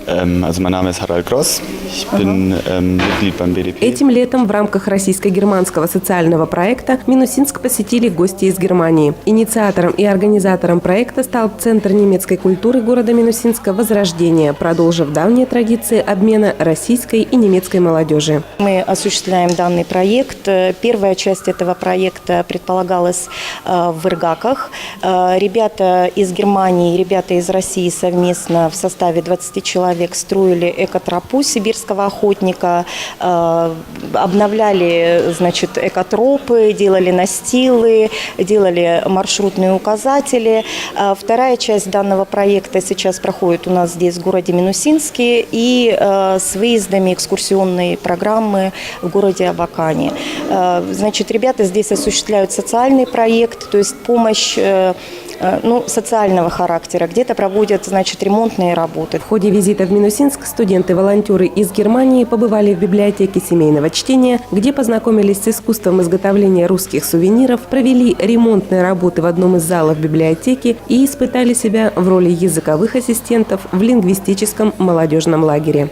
Also mein Name ist Harald Gross. Ich bin Mitglied beim BDP. Этим летом в рамках российско-германского социального проекта Минусинск посетили гости из Германии. Инициатором и организатором проекта стал Центр немецкой культуры города Минусинска «Возрождение», продолжив давние традиции обмена российской и немецкой молодежи. Мы осуществляем данный проект. Первая часть этого проекта предполагалась в Иргаках. Ребята из Германии и ребята из России совместно в составе 20 человек строили экотропу сибирского охотника, обновляли, экотропы, делали настилы, делали маршрутные указатели. Вторая часть данного проекта сейчас проходит у нас здесь, в городе Минусинске, и с выездами экскурсионной программы в городе Абакане. Ребята здесь осуществляют социальный проект, то есть помощь социального характера, где-то проводят, ремонтные работы. В ходе визита в Минусинск студенты-волонтеры из Германии побывали в библиотеке семейного чтения, где познакомились с искусством изготовления русских сувениров, провели ремонтные работы в одном из залов библиотеки и испытали себя в роли языковых ассистентов в лингвистическом молодежном лагере.